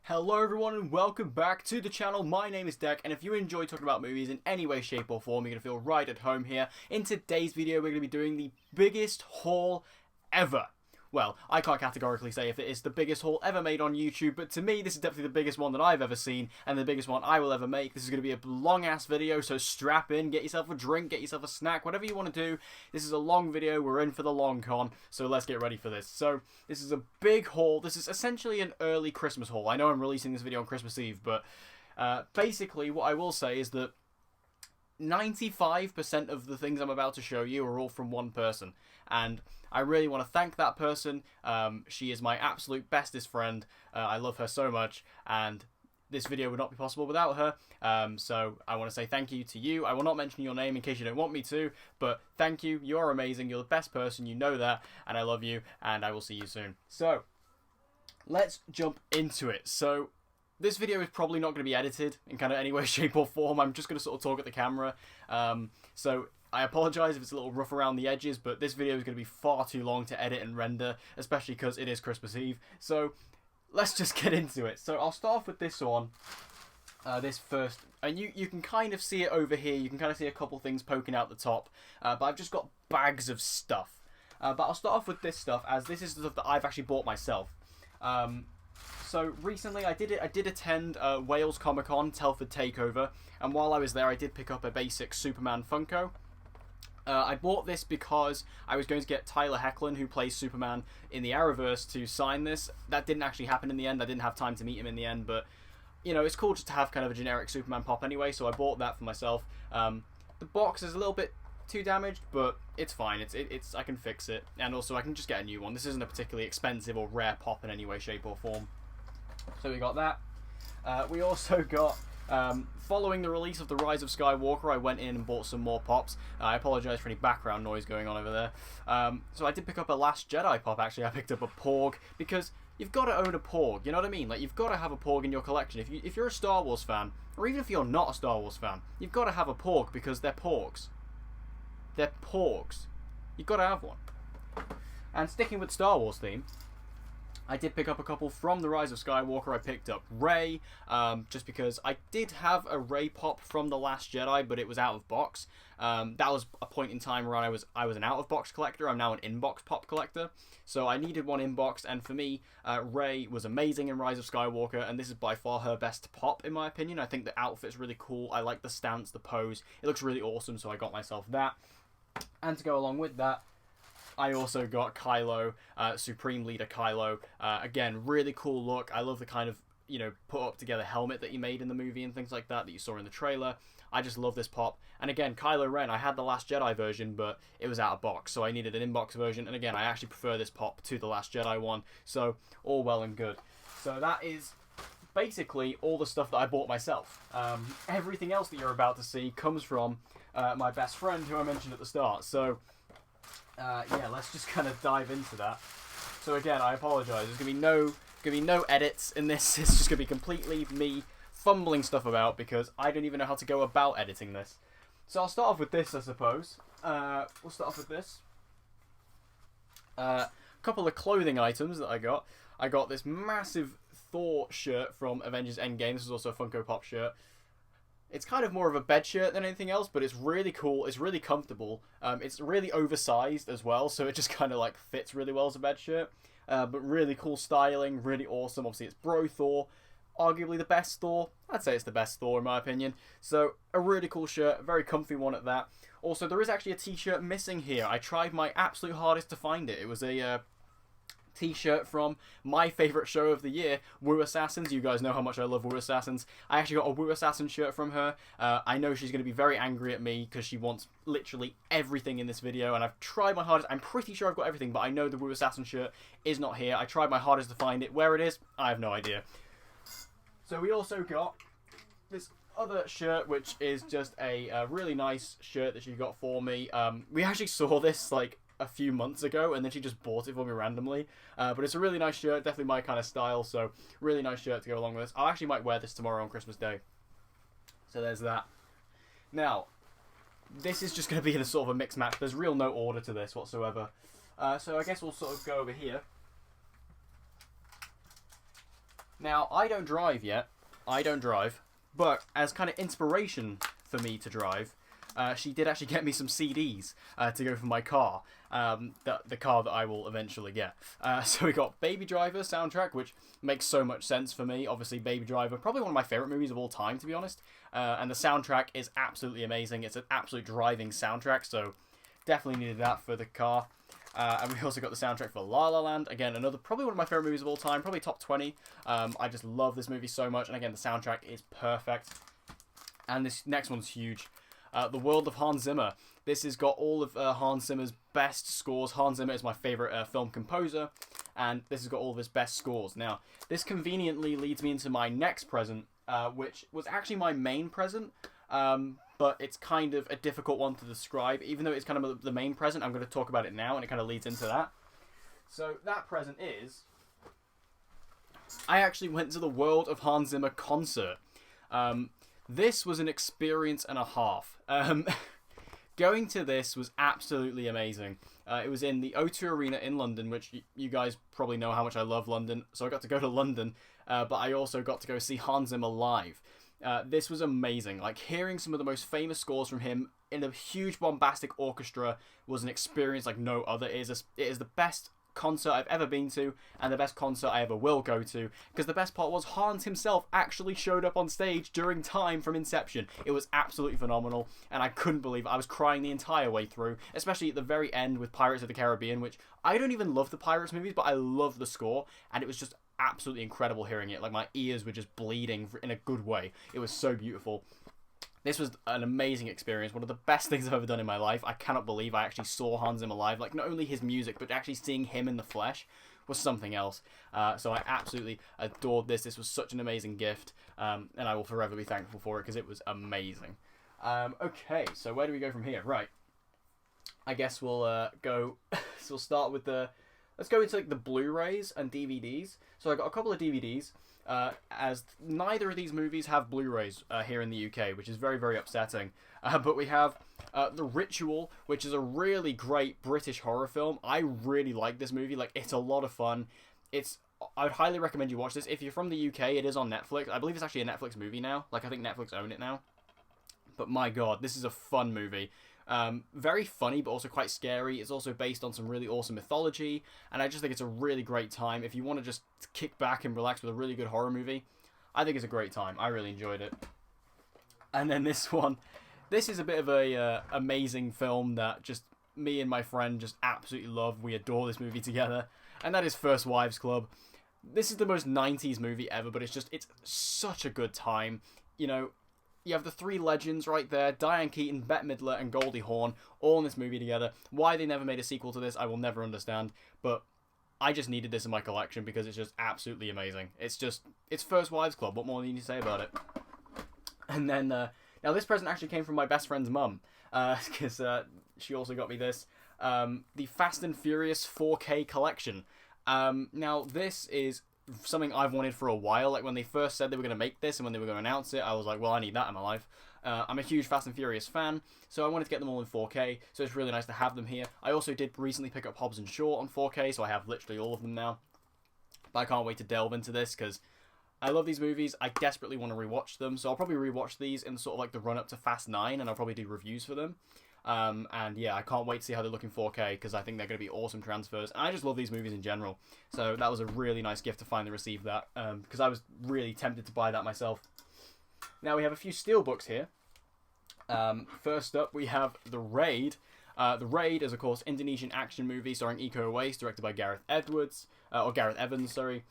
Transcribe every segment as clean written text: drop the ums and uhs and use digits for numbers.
Hello everyone and welcome back to the channel. My name is Deck, and if you enjoy talking about movies in any way, shape or form, you're going to feel right at home here. In today's video we're going to be doing the biggest haul ever. Well, I can't categorically say if it is the biggest haul ever made on YouTube, but to me this is definitely the biggest one that I've ever seen and the biggest one I will ever make. This is going to be a long ass video, so strap in, get yourself a drink, get yourself a snack, whatever you want to do. This is a long video, we're in for the long con, so let's get ready for this. So this is a big haul. This is essentially an early Christmas haul. I know I'm releasing this video on Christmas Eve, but basically what I will say is that 95% of the things I'm about to show you are all from one person, and I really want to thank that person. She is my absolute bestest friend. I love her so much, and this video would not be possible without her. So I want to say thank you to you. I will not mention your name in case you don't want me to, but thank you. You're amazing. You're the best person. You know that, and I love you, and I will see you soon. So let's jump into it. So this video is probably not going to be edited in kind of any way, shape or form. I'm just going to sort of talk at the camera. So I apologise if it's a little rough around the edges, but this video is going to be far too long to edit and render, especially because it is Christmas Eve. So let's just get into it. So I'll start off with this one. This first, and you can kind of see it over here. You can kind of see a couple things poking out the top, but I've just got bags of stuff. But I'll start off with this stuff, as this is the stuff that I've actually bought myself. So recently I did attend Wales Comic Con Telford Takeover, and while I was there I did pick up a basic Superman Funko. I bought this because I was going to get Tyler Hoechlin, who plays Superman in the Arrowverse, to sign this. That didn't actually happen in the end. I didn't have time to meet him in the end, but you know, it's cool just to have kind of a generic Superman pop anyway, so I bought that for myself. The box is a little bit too damaged, but it's fine. It's I can fix it, and also I can just get a new one. This isn't a particularly expensive or rare pop in any way, shape or form. So we got that. We also got, following the release of The Rise of Skywalker, I went in and bought some more pops. I apologise for any background noise going on over there. So I did pick up a Last Jedi pop, actually. I picked up a Porg, because you've got to own a Porg, you know what I mean? Like, you've got to have a Porg in your collection. If you're a Star Wars fan, or even if you're not a Star Wars fan, you've got to have a Porg, because they're Porgs. They're Porgs. You've got to have one. And sticking with Star Wars theme, I did pick up a couple from The Rise of Skywalker. I picked up Rey, just because I did have a Rey pop from The Last Jedi, but it was out of box. That was a point in time where I was an out-of-box collector. I'm now an in-box pop collector. So I needed one in-box, and for me, Rey was amazing in Rise of Skywalker, and this is by far her best pop, in my opinion. I think the outfit's really cool. I like the stance, the pose. It looks really awesome, so I got myself that. And to go along with that, I also got Kylo, Supreme Leader Kylo. Again, really cool look. I love the kind of, you know, put up together helmet that he made in the movie and things like that you saw in the trailer. I just love this pop. And again, Kylo Ren, I had the Last Jedi version, but it was out of box, so I needed an in-box version. And again, I actually prefer this pop to the Last Jedi one, so all well and good. So that is basically all the stuff that I bought myself. Everything else that you're about to see comes from my best friend, who I mentioned at the start. So yeah, let's just kind of dive into that. So again, I apologise. There's gonna be no edits in this. It's just gonna be completely me fumbling stuff about, because I don't even know how to go about editing this. So I'll start off with this, I suppose. We'll start off with this. A couple of clothing items that I got. I got this massive Thor shirt from Avengers Endgame. This is also a Funko Pop shirt. It's kind of more of a bed shirt than anything else, but it's really cool. It's really comfortable. It's really oversized as well, so it just kind of like fits really well as a bed shirt. But really cool styling, really awesome. Obviously, it's Bro Thor, arguably the best Thor. I'd say it's the best Thor in my opinion. So a really cool shirt, a very comfy one at that. Also, there is actually a t-shirt missing here. I tried my absolute hardest to find it. It was a t-shirt from my favourite show of the year, Wu Assassins. You guys know how much I love Wu Assassins. I actually got a Wu Assassin shirt from her. I know she's going to be very angry at me because she wants literally everything in this video, and I've tried my hardest. I'm pretty sure I've got everything, but I know the Wu Assassin shirt is not here. I tried my hardest to find it. Where it is, I have no idea. So we also got this other shirt, which is just a really nice shirt that she got for me. We actually saw this like a few months ago, and then she just bought it for me randomly. But it's a really nice shirt, definitely my kind of style, so really nice shirt to go along with this. I actually might wear this tomorrow on Christmas Day. So there's that. Now, this is just going to be in a sort of a mixed match. There's real no order to this whatsoever. So I guess we'll sort of go over here. Now, I don't drive yet. I don't drive. But as kind of inspiration for me to drive, she did actually get me some CDs to go for my car. The car that I will eventually get. So we got Baby Driver soundtrack, which makes so much sense for me. Obviously, Baby Driver, probably one of my favourite movies of all time, to be honest. And the soundtrack is absolutely amazing. It's an absolute driving soundtrack, so definitely needed that for the car. And we also got the soundtrack for La La Land. Again, another probably one of my favourite movies of all time. Probably top 20. I just love this movie so much. And again, the soundtrack is perfect. And this next one's huge. The World of Hans Zimmer. This has got all of Hans Zimmer's best scores. Hans Zimmer is my favourite film composer. And this has got all of his best scores. Now, this conveniently leads me into my next present, which was actually my main present. But it's kind of a difficult one to describe. Even though it's kind of the main present, I'm going to talk about it now, and it kind of leads into that. So that present is... I actually went to the World of Hans Zimmer concert. This was an experience and a half. Going to this was absolutely amazing. It was in the O2 Arena in London, which you guys probably know how much I love London. So I got to go to London, but I also got to go see Hans Zimmer live. This was amazing. Like, hearing some of the most famous scores from him in a huge bombastic orchestra was an experience like no other. It is the best concert I've ever been to, and the best concert I ever will go to, because the best part was Hans himself actually showed up on stage during time from Inception. It was absolutely phenomenal, and I couldn't believe it. I was crying the entire way through, especially at the very end with Pirates of the Caribbean, which I don't even love the Pirates movies, but I love the score, and it was just absolutely incredible hearing it. Like, my ears were just bleeding in a good way. It was so beautiful. This was an amazing experience, one of the best things I've ever done in my life. I cannot believe I actually saw Hans Zimmer live. Like, not only his music, but actually seeing him in the flesh was something else. So I absolutely adored this. This was such an amazing gift, and I will forever be thankful for it, because it was amazing. Okay, so where do we go from here? Right. I guess we'll go... so we'll start with the... Let's go into like the Blu-rays and DVDs. So I got a couple of DVDs. As neither of these movies have Blu-rays here in the UK, which is very, very upsetting. But we have The Ritual, which is a really great British horror film. I really like this movie. Like, it's a lot of fun. I would highly recommend you watch this. If you're from the UK, it is on Netflix. I believe it's actually a Netflix movie now. Like, I think Netflix own it now. But my god, this is a fun movie. Very funny, but also quite scary. It's also based on some really awesome mythology, and I just think it's a really great time. If you want to just kick back and relax with a really good horror movie, I think it's a great time. I really enjoyed it. And then this one, this is a bit of a amazing film that just me and my friend just absolutely love. We adore this movie together, and that is First Wives Club. This is the most 90s movie ever, but it's such a good time. You know, you have the three legends right there, Diane Keaton, Bette Midler, and Goldie Hawn, all in this movie together. Why they never made a sequel to this, I will never understand, but I just needed this in my collection because it's just absolutely amazing. It's First Wives Club, what more do you need to say about it? And then, now this present actually came from my best friend's mum, because she also got me this, the Fast and Furious 4K collection. Now, this is something I've wanted for a while. Like, when they first said they were going to make this and when they were going to announce it, I was like, well, I need that in my life. I'm a huge Fast and Furious fan, so I wanted to get them all in 4K, so it's really nice to have them here. I also did recently pick up Hobbs and Shaw on 4K, so I have literally all of them now. But I can't wait to delve into this, because I love these movies. I desperately want to rewatch them, so I'll probably rewatch these in sort of like the run-up to Fast 9, and I'll probably do reviews for them. And yeah, I can't wait to see how they look in 4K, because I think they're going to be awesome transfers, and I just love these movies in general. So that was a really nice gift to finally receive that, because I was really tempted to buy that myself. Now we have a few steelbooks here. First up, we have The Raid. The Raid is, of course, Indonesian action movie starring Iko Uwais, directed by Gareth Evans, sorry.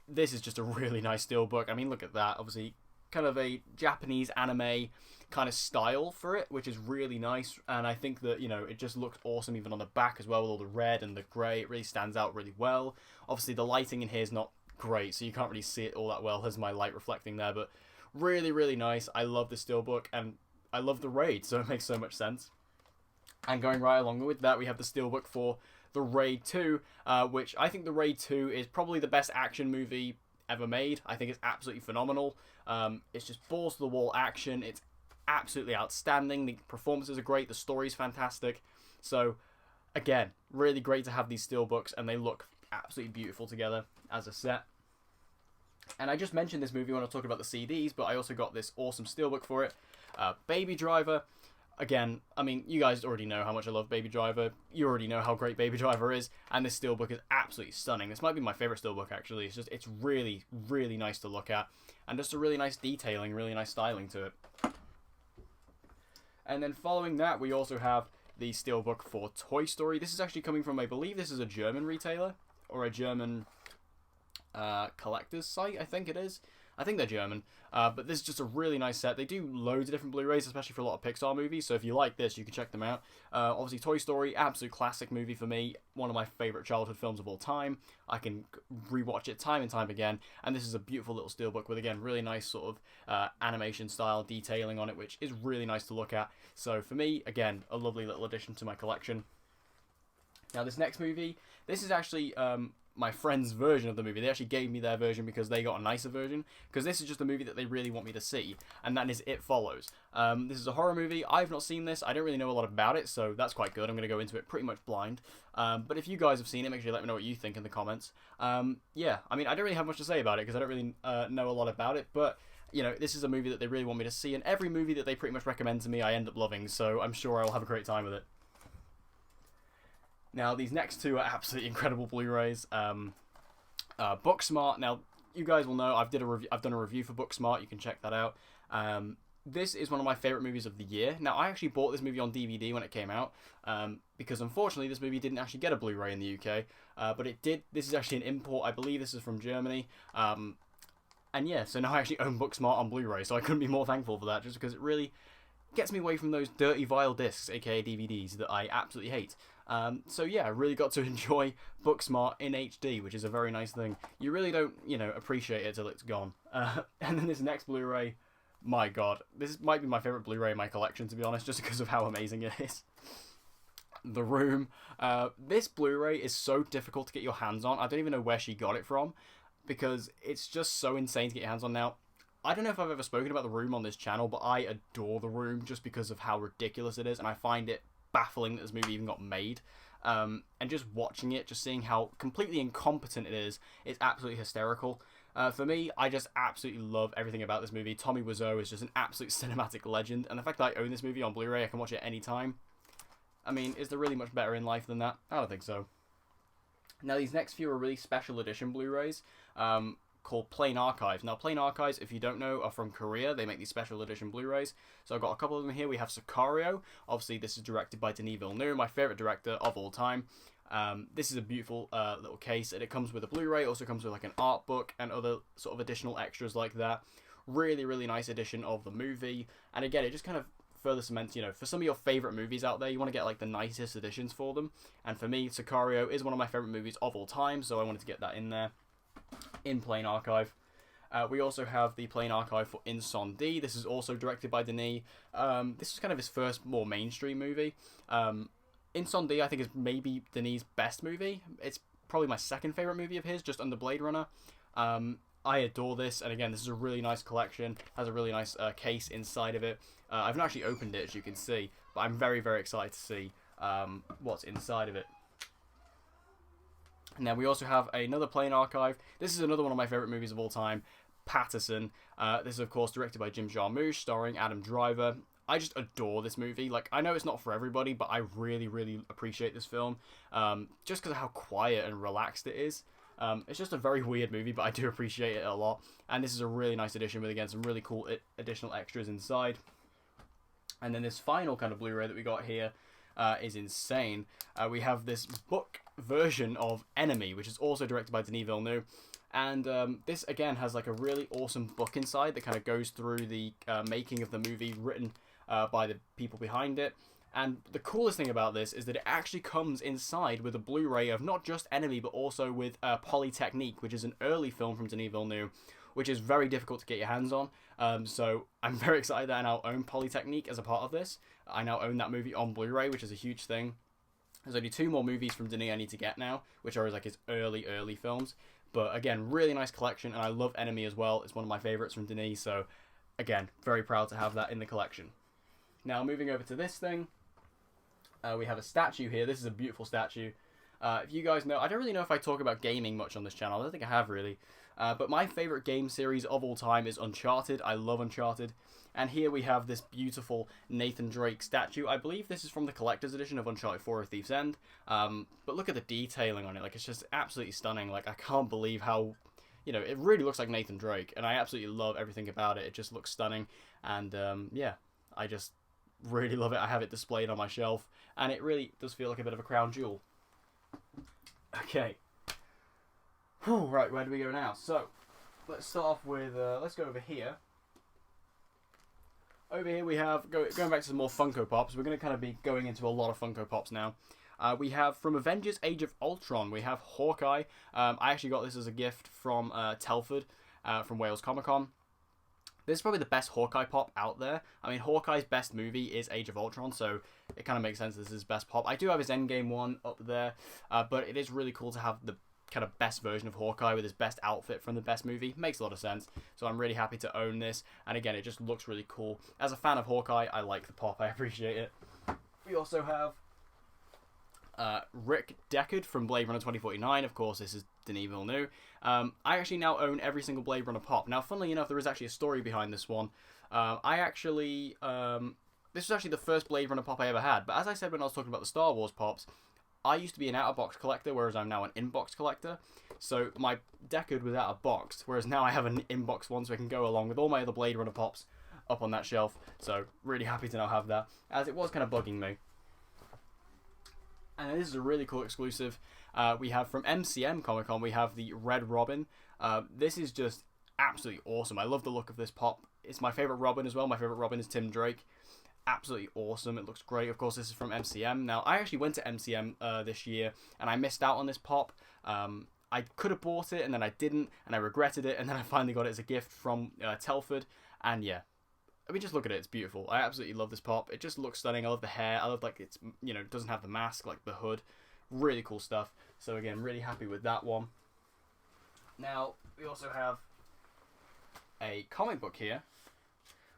This is just a really nice steelbook. I mean, look at that. Obviously, kind of a Japanese anime kind of style for it, which is really nice, and I think that, you know, it just looks awesome even on the back as well, with all the red and the grey. It really stands out really well. Obviously, the lighting in here is not great, so you can't really see it all that well. There's my light reflecting there, but really, really nice. I love the steelbook, and I love The Raid, so it makes so much sense. And going right along with that, we have the steelbook for The Raid 2, which I think The Raid 2 is probably the best action movie ever made. I think it's absolutely phenomenal. It's just balls to the wall action. It's absolutely outstanding. The performances are great. The story's fantastic. So, again, really great to have these steelbooks, and they look absolutely beautiful together as a set. And I just mentioned this movie when I was talking about the CDs, but I also got this awesome steelbook for it. Baby Driver. Again, I mean, you guys already know how much I love Baby Driver. You already know how great Baby Driver is, and this steelbook is absolutely stunning. This might be my favorite steelbook, actually. It's really, really nice to look at, and just a really nice detailing, really nice styling to it. And then following that, we also have the steelbook for Toy Story. This is actually coming from, I believe this is a German retailer, or a German collector's site, I think it is. I think they're German, but this is just a really nice set. They do loads of different Blu-rays, especially for a lot of Pixar movies, so if you like this, you can check them out. Obviously, Toy Story, absolute classic movie for me, one of my favourite childhood films of all time. I can rewatch it time and time again, and this is a beautiful little steelbook with, again, really nice sort of animation style detailing on it, which is really nice to look at. So for me, again, a lovely little addition to my collection. Now, this next movie, this is actually my friend's version of the movie. They actually gave me their version because they got a nicer version, because this is just a movie that they really want me to see, and that is It Follows. This is a horror movie. I've not seen this. I don't really know a lot about it, so that's quite good. I'm going to go into it pretty much blind. But if you guys have seen it, make sure you let me know what you think in the comments. Yeah, I mean, I don't really have much to say about it, because I don't really know a lot about it, but you know, this is a movie that they really want me to see, and every movie that they pretty much recommend to me, I end up loving, so I'm sure I'll have a great time with it. Now, these next two are absolutely incredible Blu-rays. Booksmart. Now, you guys will know I've done a review for Booksmart. You can check that out. This is one of my favorite movies of the year. Now, I actually bought this movie on DVD when it came out, because unfortunately this movie didn't actually get a Blu-ray in the UK, but it did. This is actually an import. I believe this is from Germany. And yeah, so now I actually own Booksmart on Blu-ray, so I couldn't be more thankful for that, just because it really gets me away from those dirty, vile discs, aka DVDs, that I absolutely hate. So yeah, I really got to enjoy Booksmart in HD, which is a very nice thing. You really don't, you know, appreciate it till it's gone. And then this next Blu-ray, my god, this might be my favourite Blu-ray in my collection, to be honest, just because of how amazing it is. The Room. This Blu-ray is so difficult to get your hands on. I don't even know where she got it from, because it's just so insane to get your hands on now. I don't know if I've ever spoken about The Room on this channel, but I adore The Room just because of how ridiculous it is, and I find it baffling that this movie even got made. And just watching it, just seeing how completely incompetent it is, it's absolutely hysterical. For me, I just absolutely love everything about this movie. Tommy Wiseau is just an absolute cinematic legend, and the fact that I own this movie on Blu-ray, I can watch it any time. I mean, is there really much better in life than that? I don't think so. Now, these next few are really special edition Blu-rays, called Plain Archives. Now, Plain Archives, if you don't know, are from Korea. They make these special edition Blu-rays. So I've got a couple of them here. We have Sicario. Obviously, this is directed by Denis Villeneuve, my favourite director of all time. This is a beautiful little case, and it comes with a Blu-ray. It also comes with like an art book and other sort of additional extras like that. Really, really nice edition of the movie. And again, it just kind of further cements, you know, for some of your favourite movies out there, you want to get like the nicest editions for them. And for me, Sicario is one of my favourite movies of all time, so I wanted to get that in there. In Plain Archive. We also have the Plain Archive for Incendie. This is also directed by Denis. This is kind of his first more mainstream movie. Incendie, I think, is maybe Denis' best movie. It's probably my second favourite movie of his, just under Blade Runner. I adore this, and again, this is a really nice collection. Has a really nice case inside of it. I've not actually opened it, as you can see, but I'm very, very excited to see what's inside of it. Now, we also have another Plain Archive. This is another one of my favourite movies of all time, Patterson. This is, of course, directed by Jim Jarmusch, starring Adam Driver. I just adore this movie. Like, I know it's not for everybody, but I really, really appreciate this film, just because of how quiet and relaxed it is. It's just a very weird movie, but I do appreciate it a lot. And this is a really nice edition with, again, some really cool additional extras inside. And then this final kind of Blu-ray that we got here is insane. We have this book version of Enemy, which is also directed by Denis Villeneuve, and this again has like a really awesome book inside that kind of goes through the making of the movie, written by the people behind it. And the coolest thing about this is that it actually comes inside with a Blu-ray of not just Enemy, but also with Polytechnique, which is an early film from Denis Villeneuve, which is very difficult to get your hands on. So I'm very excited that I now own Polytechnique as a part of this. I now own that movie on Blu-ray, which is a huge thing. There's only 2 more movies from Denis I need to get now, which are like his early films. But again, really nice collection, and I love Enemy as well. It's one of my favourites from Denis, so again, very proud to have that in the collection. Now, moving over to this thing, we have a statue here. This is a beautiful statue. If you guys know, I don't really know if I talk about gaming much on this channel. I don't think I have really. But my favorite game series of all time is Uncharted. I love Uncharted. And here we have this beautiful Nathan Drake statue. I believe this is from the collector's edition of Uncharted 4: A Thief's End. But look at the detailing on it. Like, it's just absolutely stunning. Like, I can't believe how, you know, it really looks like Nathan Drake. And I absolutely love everything about it. It just looks stunning. And, yeah, I just really love it. I have it displayed on my shelf. And it really does feel like a bit of a crown jewel. Okay. Whew, right, where do we go now? So, let's start off with, let's go over here. Over here we have, going back to some more Funko Pops, we're going to kind of be going into a lot of Funko Pops now. We have, from Avengers Age of Ultron, we have Hawkeye. I actually got this as a gift from Telford, from Wales Comic Con. This is probably the best Hawkeye pop out there. I mean, Hawkeye's best movie is Age of Ultron, so it kind of makes sense this is his best pop. I do have his Endgame one up there, but it is really cool to have the kind of best version of Hawkeye with his best outfit from the best movie. Makes a lot of sense, so I'm really happy to own this. And again, it just looks really cool. As a fan of Hawkeye, I like the pop. I appreciate it. We also have Rick Deckard from Blade Runner 2049. Of course, this is Denis Villeneuve. I actually now own every single Blade Runner pop. Now, funnily enough, there is actually a story behind this one. This was actually the first Blade Runner pop I ever had. But as I said when I was talking about the Star Wars pops, I used to be an out-of-box collector, whereas I'm now an in-box collector. So my Deckard was out-of-box, whereas now I have an in-box one, so I can go along with all my other Blade Runner pops up on that shelf. So really happy to now have that, as it was kind of bugging me. And this is a really cool exclusive. We have from MCM Comic Con, we have the Red Robin. This is just absolutely awesome. I love the look of this pop. It's my favorite Robin as well. My favorite Robin is Tim Drake. Absolutely awesome. It looks great. Of course, this is from MCM. Now, I actually went to MCM this year, and I missed out on this pop. I could have bought it, and then I didn't, and I regretted it, and then I finally got it as a gift from Telford. And yeah, I mean, just look at it. It's beautiful. I absolutely love this pop. It just looks stunning. I love the hair. I love, like, it's, you know, it doesn't have the mask, like the hood. Really cool stuff. So again, really happy with that one. Now, we also have a comic book here.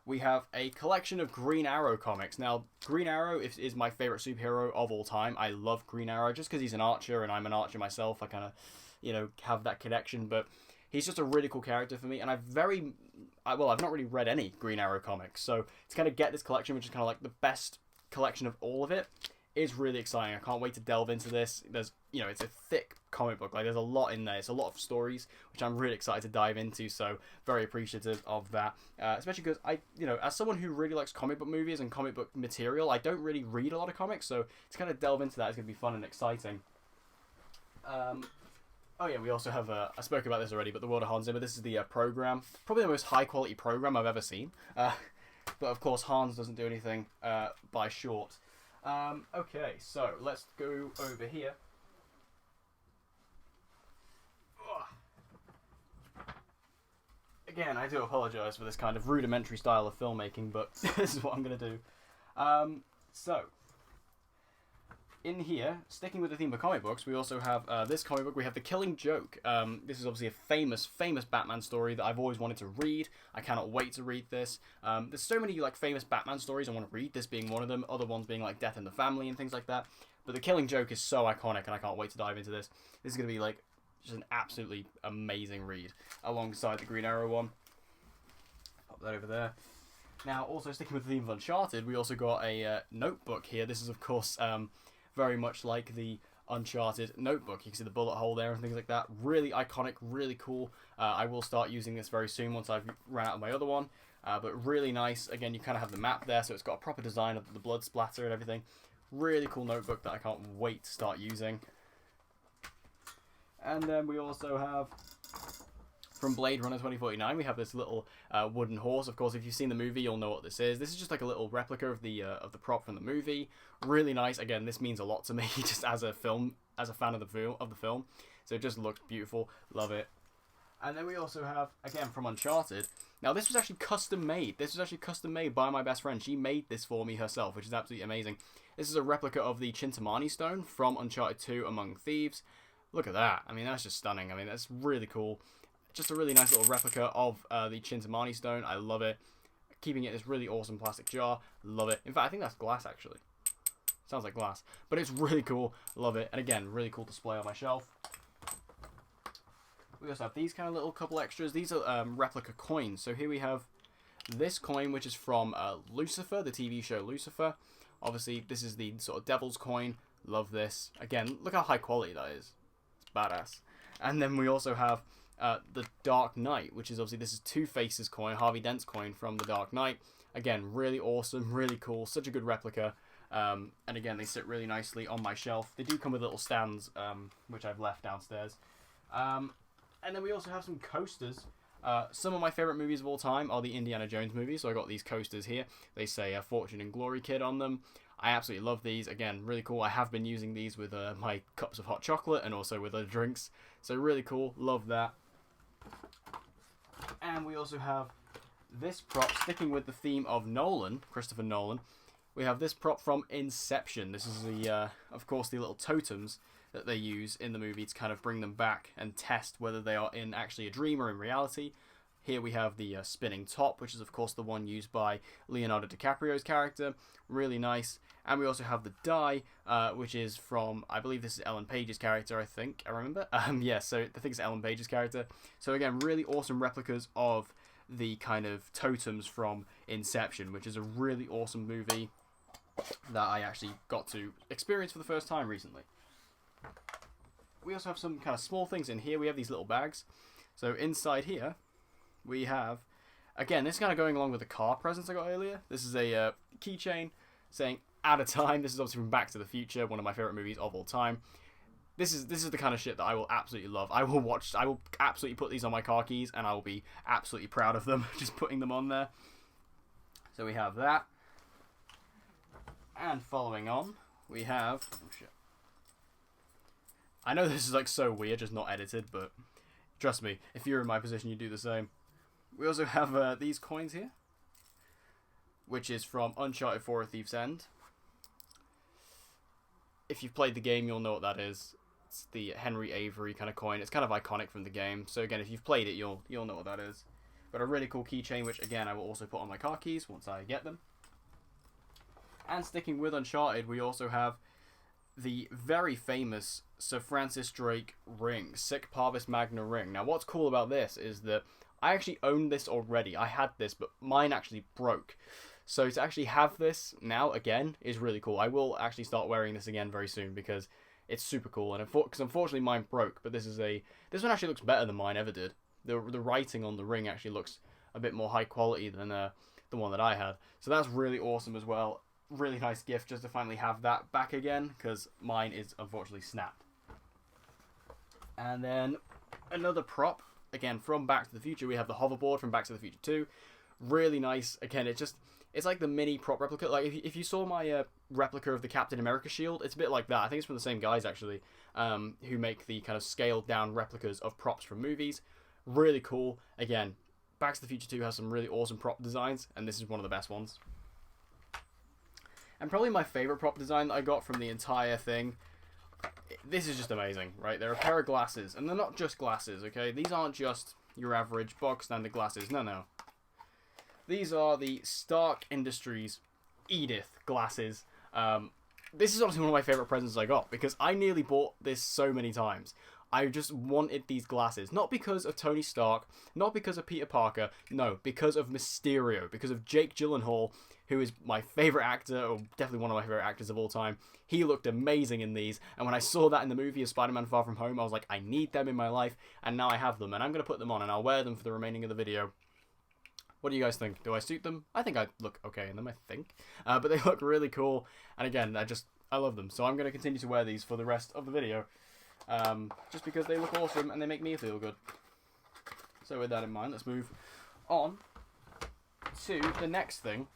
We have a collection of Green Arrow comics. Now, Green Arrow is my favorite superhero of all time. I love Green Arrow just because he's an archer and I'm an archer myself. I kind of, you know, have that connection. But he's just a really cool character for me. And I've not really read any Green Arrow comics. So to kind of get this collection, which is kind of like the best collection of all of it, is really exciting. I can't wait to delve into this. There's, you know, it's a thick comic book. Like, there's a lot in there. It's a lot of stories, which I'm really excited to dive into. So very appreciative of that. Especially because you know, as someone who really likes comic book movies and comic book material, I don't really read a lot of comics. So to kind of delve into that is going to be fun and exciting. Oh yeah, we also have, I spoke about this already, but the World of Hans Zimmer. This is the program. Probably the most high quality program I've ever seen. But of course, Hans doesn't do anything by short. Okay, so let's go over here. Again, I do apologise for this kind of rudimentary style of filmmaking, but this is what I'm going to do. So, in here, sticking with the theme of comic books, we also have this comic book. We have The Killing Joke. This is obviously a famous Batman story that I've always wanted to read. I cannot wait to read this. There's so many like famous Batman stories I want to read, this being one of them, other ones being like Death in the Family and things like that. But The Killing Joke is so iconic, and I can't wait to dive into this. This is going to be like just an absolutely amazing read, alongside the Green Arrow one. Pop that over there. Now, also sticking with the theme of Uncharted, we also got a notebook here. This is, of course, very much like the Uncharted notebook. You can see the bullet hole there and things like that. Really iconic, really cool. I will start using this very soon once I've run out of my other one. But really nice. Again, you kind of have the map there, so it's got a proper design of the blood splatter and everything. Really cool notebook that I can't wait to start using. And then we also have, from Blade Runner 2049, we have this little wooden horse. Of course, if you've seen the movie, you'll know what this is. This is just like a little replica of the prop from the movie. Really nice. Again, this means a lot to me, just as a fan of the film. So it just looks beautiful. Love it. And then we also have, again, from Uncharted. Now, this was actually custom made. This was actually custom made by my best friend. She made this for me herself, which is absolutely amazing. This is a replica of the Chintamani stone from Uncharted 2 Among Thieves. Look at that. I mean, that's just stunning. I mean, that's really cool. Just a really nice little replica of the Chintamani stone. I love it. Keeping it in this really awesome plastic jar. Love it. In fact, I think that's glass, actually. Sounds like glass. But it's really cool. Love it. And again, really cool display on my shelf. We also have these kind of little couple extras. These are replica coins. So here we have this coin, which is from Lucifer, the TV show Lucifer. Obviously, this is the sort of devil's coin. Love this. Again, look how high quality that is. It's badass. And then we also have the Dark Knight, which is obviously, this is Two-Face's coin, Harvey Dent's coin from the Dark Knight. Again, really awesome, really cool, such a good replica. And again, they sit really nicely on my shelf. They do come with little stands, which I've left downstairs. And then we also have some coasters. Some of my favourite movies of all time are the Indiana Jones movies, so I got these coasters here. They say Fortune and Glory Kid on them. I absolutely love these. Again, really cool. I have been using these with my cups of hot chocolate and also with other drinks. So really cool. Love that. And we also have this prop, sticking with the theme of Nolan, Christopher Nolan. We have this prop from Inception. This is the, of course, the little totems that they use in the movie to kind of bring them back and test whether they are in actually a dream or in reality. Here we have the spinning top, which is of course the one used by Leonardo DiCaprio's character. Really nice. And we also have the die, which is from, I believe this is Ellen Page's character, I remember. Yeah, so I think it's Ellen Page's character. So again, really awesome replicas of the kind of totems from Inception, which is a really awesome movie that I actually got to experience for the first time recently. We also have some kind of small things in here. We have these little bags. So inside here, we have, again, this is kind of going along with the car presents I got earlier. This is a keychain saying "Out of Time." This is obviously from Back to the Future, one of my favorite movies of all time. This is the kind of shit that I will absolutely love. I will absolutely put these on my car keys, and I will be absolutely proud of them, just putting them on there. So we have that. And following on, we have, oh shit. I know this is like so weird, just not edited, but trust me, if you're in my position, you do the same. We also have these coins here, which is from Uncharted 4: A Thief's End. If you've played the game, you'll know what that is. It's the Henry Avery kind of coin. It's kind of iconic from the game. So again, if you've played it, you'll know what that is. But a really cool keychain, which again, I will also put on my car keys once I get them. And sticking with Uncharted, we also have the very famous Sir Francis Drake ring, Sic Parvis Magna ring. Now, what's cool about this is that I actually owned this already. I had this, but mine actually broke. So to actually have this now again is really cool. I will actually start wearing this again very soon because it's super cool. And because unfortunately mine broke, but this one actually looks better than mine ever did. The writing on the ring actually looks a bit more high quality than the one that I had. So that's really awesome as well. Really nice gift just to finally have that back again, because mine is unfortunately snapped. And then another prop, again from Back to the Future, we have the hoverboard from Back to the Future 2. Really nice. Again, it's like the mini prop replica. Like if you saw my replica of the Captain America shield, it's a bit like that. I think it's from the same guys actually, who make the kind of scaled down replicas of props from movies. Really cool. Again, Back to the Future 2 has some really awesome prop designs, and this is one of the best ones. And probably my favorite prop design that I got from the entire thing. This is just amazing, right? They're a pair of glasses, and they're not just glasses, okay? These aren't just your average box standard glasses. No. These are the Stark Industries Edith glasses. This is honestly one of my favorite presents I got, because I nearly bought this so many times. I just wanted these glasses. Not because of Tony Stark, not because of Peter Parker, no, because of Mysterio, because of Jake Gyllenhaal, who is my favourite actor, or definitely one of my favourite actors of all time. He looked amazing in these, and when I saw that in the movie of Spider-Man Far From Home, I was like, I need them in my life, and now I have them, and I'm going to put them on, and I'll wear them for the remaining of the video. What do you guys think? Do I suit them? I think I look okay in them, I think. But they look really cool, and again, I love them, so I'm going to continue to wear these for the rest of the video. Just because they look awesome, and they make me feel good. So with that in mind, let's move on to the next thing.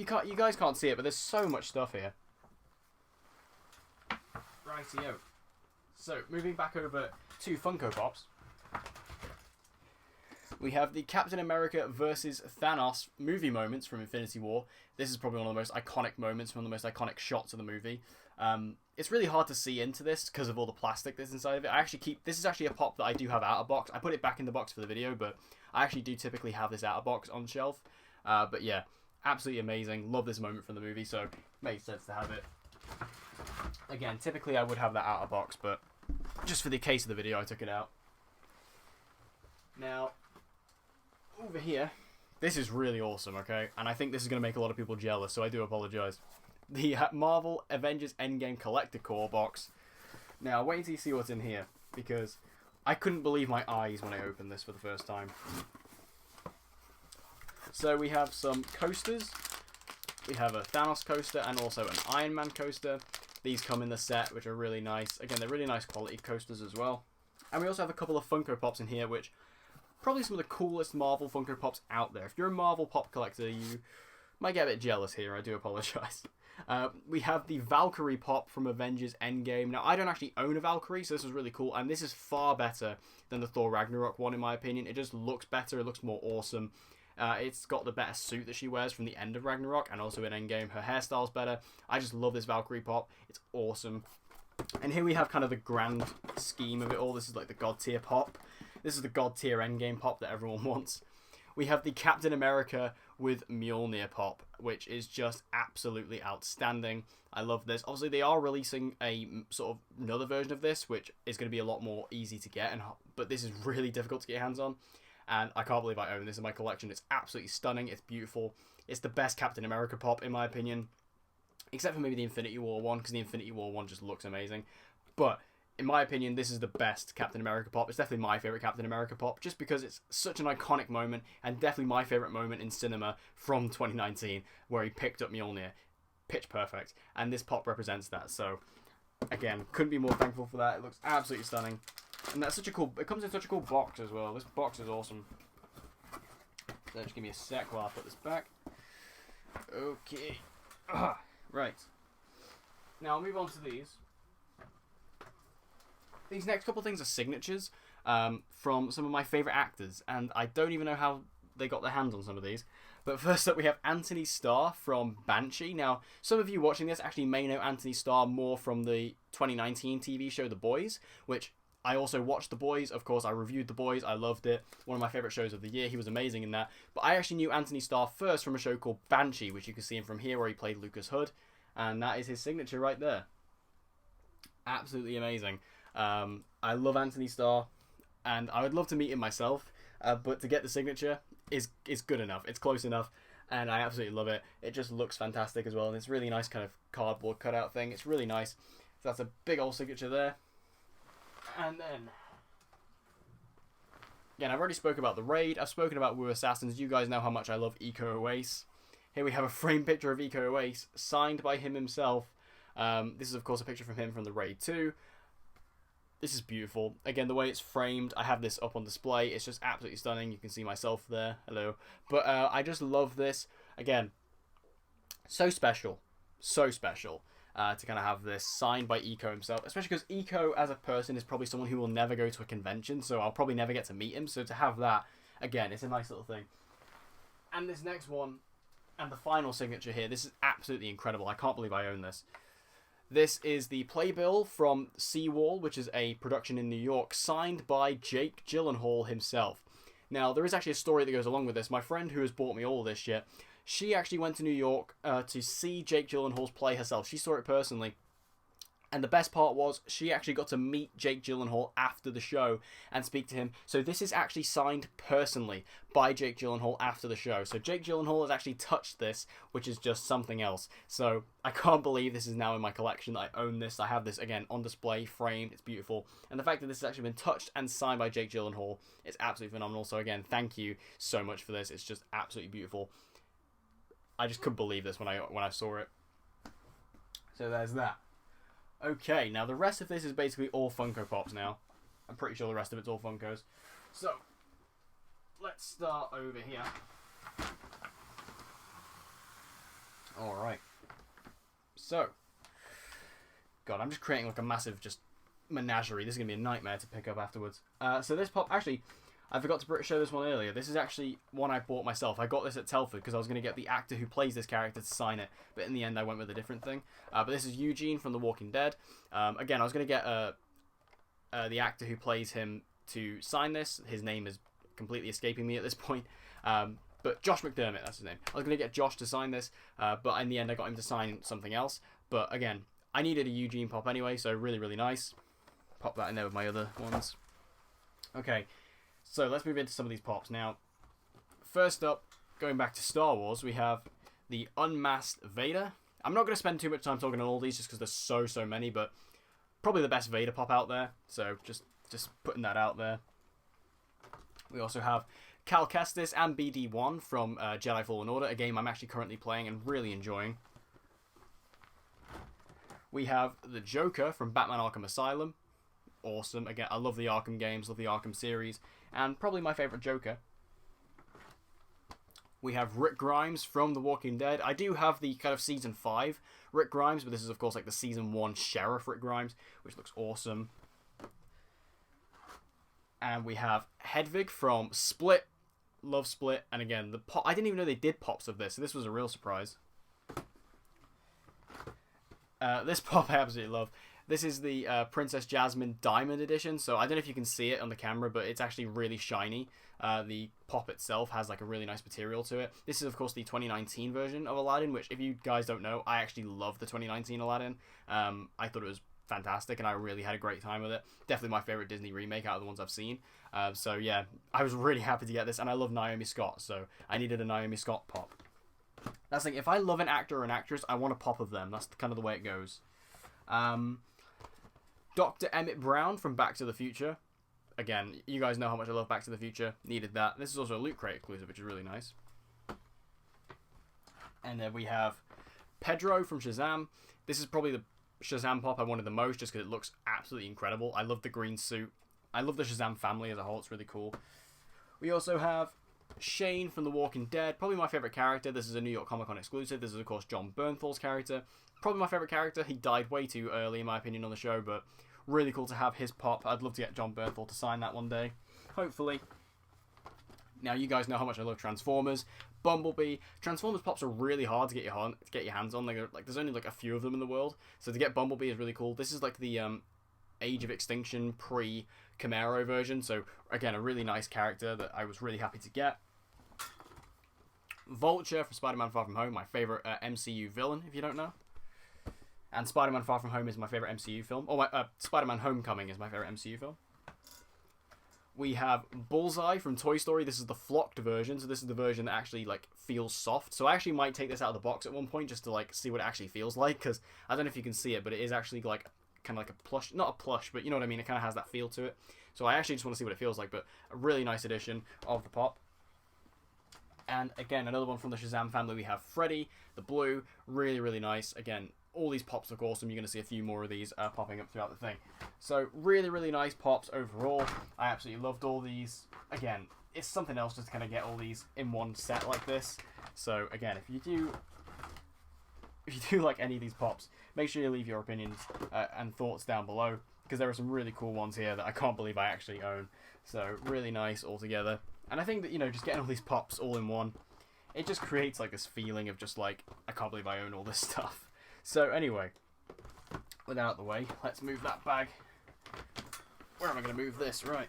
God, you guys can't see it, but there's so much stuff here. Rightio. So, moving back over to Funko Pops. We have the Captain America versus Thanos movie moments from Infinity War. This is probably one of the most iconic moments, one of the most iconic shots of the movie. It's really hard to see into this because of all the plastic that's inside of it. This is actually a pop that I do have out of box. I put it back in the box for the video, but I actually do typically have this out of box on the shelf. But yeah, absolutely amazing. Love this moment from the movie, so it makes sense to have it. Again, typically I would have that out of box, but just for the case of the video, I took it out. Now, over here, this is really awesome, okay? And I think this is going to make a lot of people jealous, so I do apologise. The Marvel Avengers Endgame Collector Core box. Now, wait until you see what's in here, because I couldn't believe my eyes when I opened this for the first time. So we have some coasters. We have a Thanos coaster and also an Iron Man coaster. These come in the set, which are really nice. Again, they're really nice quality coasters as well. And we also have a couple of Funko Pops in here, which probably some of the coolest Marvel Funko Pops out there. If you're a Marvel Pop collector, you might get a bit jealous here. I do apologise. We have the Valkyrie Pop from Avengers Endgame. Now, I don't actually own a Valkyrie, so this is really cool. And this is far better than the Thor Ragnarok one, in my opinion. It just looks better. It looks more awesome. It's got the better suit that she wears from the end of Ragnarok and also in Endgame. Her hairstyle's better. I just love this Valkyrie Pop. It's awesome. And here we have kind of the grand scheme of it all. This is like the God tier pop. This is the God tier Endgame pop that everyone wants. We have the Captain America with Mjolnir pop, which is just absolutely outstanding. I love this. Obviously, they are releasing a sort of another version of this, which is going to be a lot more easy to get, but this is really difficult to get your hands on. And I can't believe I own this in my collection. It's absolutely stunning. It's beautiful. It's the best Captain America pop, in my opinion. Except for maybe the Infinity War one, because the Infinity War one just looks amazing. But, in my opinion, this is the best Captain America pop. It's definitely my favourite Captain America pop, just because it's such an iconic moment, and definitely my favourite moment in cinema from 2019, where he picked up Mjolnir. Pitch perfect. And this pop represents that. So, again, couldn't be more thankful for that. It looks absolutely stunning. And that's such a cool... It comes in such a cool box as well. This box is awesome. So just give me a sec while I put this back. Okay. Right. Now I'll move on to these. These next couple things are signatures from some of my favourite actors. And I don't even know how they got their hands on some of these. But first up we have Anthony Starr from Banshee. Now, some of you watching this actually may know Anthony Starr more from the 2019 TV show The Boys, which... I also watched The Boys. Of course, I reviewed The Boys. I loved it. One of my favourite shows of the year. He was amazing in that. But I actually knew Anthony Starr first from a show called Banshee, which you can see him from here, where he played Lucas Hood. And that is his signature right there. Absolutely amazing. I love Anthony Starr, and I would love to meet him myself. But to get the signature is good enough. It's close enough, and I absolutely love it. It just looks fantastic as well, and it's really nice kind of cardboard cutout thing. It's really nice. So that's a big old signature there. And then, again, I've already spoken about the Raid. I've spoken about Wu Assassins. You guys know how much I love Iko Uwais. Here we have a framed picture of Iko Uwais, signed by him himself. This is, of course, a picture from him from the Raid 2. This is beautiful. Again, the way it's framed, I have this up on display. It's just absolutely stunning. You can see myself there. Hello. But I just love this. Again, so special. So special. To kind of have this signed by Iko himself, especially because Iko as a person is probably someone who will never go to a convention, so I'll probably never get to meet him, so to have that, again, it's a nice little thing. And this next one, and the final signature here, this is absolutely incredible. I can't believe I own this. This is the playbill from Seawall, which is a production in New York, signed by Jake Gyllenhaal himself. Now, there is actually a story that goes along with this. My friend who has bought me all this shit, she actually went to New York to see Jake Gyllenhaal's play herself. She saw it personally. And the best part was she actually got to meet Jake Gyllenhaal after the show and speak to him. So this is actually signed personally by Jake Gyllenhaal after the show. So Jake Gyllenhaal has actually touched this, which is just something else. So I can't believe this is now in my collection, that I own this. I have this, again, on display, framed. It's beautiful. And the fact that this has actually been touched and signed by Jake Gyllenhaal is absolutely phenomenal. So again, thank you so much for this. It's just absolutely beautiful. I just couldn't believe this when I saw it. So there's that. Okay, now the rest of this is basically all Funko Pops now. I'm pretty sure the rest of it's all Funkos. So, let's start over here. Alright. So, God, I'm just creating like a massive just menagerie. This is going to be a nightmare to pick up afterwards. So this pop, actually, I forgot to show this one earlier. This is actually one I bought myself. I got this at Telford because I was going to get the actor who plays this character to sign it. But in the end, I went with a different thing. But this is Eugene from The Walking Dead. Again, I was going to get the actor who plays him to sign this. His name is completely escaping me at this point. But Josh McDermott, that's his name. I was going to get Josh to sign this. But in the end, I got him to sign something else. But again, I needed a Eugene pop anyway, so really, really nice. pop that in there with my other ones. Okay, so let's move into some of these pops. Now, first up, going back to Star Wars, we have the Unmasked Vader. I'm not going to spend too much time talking on all these just because there's so many, but probably the best Vader pop out there. So just putting that out there. We also have Cal Kestis and BD-1 from Jedi Fallen Order, a game I'm actually currently playing and really enjoying. We have the Joker from Batman Arkham Asylum. Awesome. Again, I love the Arkham games, love the Arkham series, and probably my favourite Joker. We have Rick Grimes from The Walking Dead. I do have the kind of Season 5 Rick Grimes, but this is, of course, like the Season 1 Sheriff Rick Grimes, which looks awesome. And we have Hedwig from Split. Love Split. And again, the pop. I didn't even know they did pops of this, so this was a real surprise. This pop I absolutely love. This is the Princess Jasmine Diamond Edition, so I don't know if you can see it on the camera, but it's actually really shiny. The pop itself has like a really nice material to it. This is, of course, the 2019 version of Aladdin, which, if you guys don't know, I actually love the 2019 Aladdin. I thought it was fantastic, and I really had a great time with it. Definitely my favorite Disney remake out of the ones I've seen. So yeah, I was really happy to get this, and I love Naomi Scott, so I needed a Naomi Scott pop. That's like, if I love an actor or an actress, I want a pop of them. That's kind of the way it goes. Dr. Emmett Brown from Back to the Future. Again, you guys know how much I love Back to the Future. Needed that. This is also a Loot Crate exclusive, which is really nice. And then we have Pedro from Shazam. This is probably the Shazam pop I wanted the most, just because it looks absolutely incredible. I love the green suit. I love the Shazam family as a whole. It's really cool. We also have Shane from The Walking Dead. Probably my favourite character. This is a New York Comic Con exclusive. This is, of course, John Bernthal's character. Probably my favourite character. He died way too early, in my opinion, on the show, but really cool to have his pop. I'd love to get John Bernthal to sign that one day. Hopefully. Now, you guys know how much I love Transformers. Bumblebee. Transformers pops are really hard to get your hands on. Like, there's only like a few of them in the world. So to get Bumblebee is really cool. This is like the Age of Extinction pre-Camaro version. So, again, a really nice character that I was really happy to get. Vulture from Spider-Man Far From Home. My favourite MCU villain, if you don't know. And Spider-Man Far From Home is my favourite MCU film. Spider-Man Homecoming is my favourite MCU film. We have Bullseye from Toy Story. This is the flocked version, so this is the version that actually like feels soft. So I actually might take this out of the box at one point just to like see what it actually feels like, because I don't know if you can see it, but it is actually like kind of like a plush, not a plush, but you know what I mean. It kind of has that feel to it. So I actually just want to see what it feels like. But a really nice edition of the pop. And again, another one from the Shazam family. We have Freddy, the blue, really nice. Again, all these pops look awesome. You're going to see a few more of these popping up throughout the thing. So, really nice pops overall. I absolutely loved all these. Again, it's something else just to kind of get all these in one set like this. So, again, if you do like any of these pops, make sure you leave your opinions and thoughts down below, because there are some really cool ones here that I can't believe I actually own. So, really nice altogether. And I think that, you know, just getting all these pops all in one, it just creates like this feeling of just like, I can't believe I own all this stuff. So anyway, with that out of the way, let's move that bag. Where am I going to move this? Right.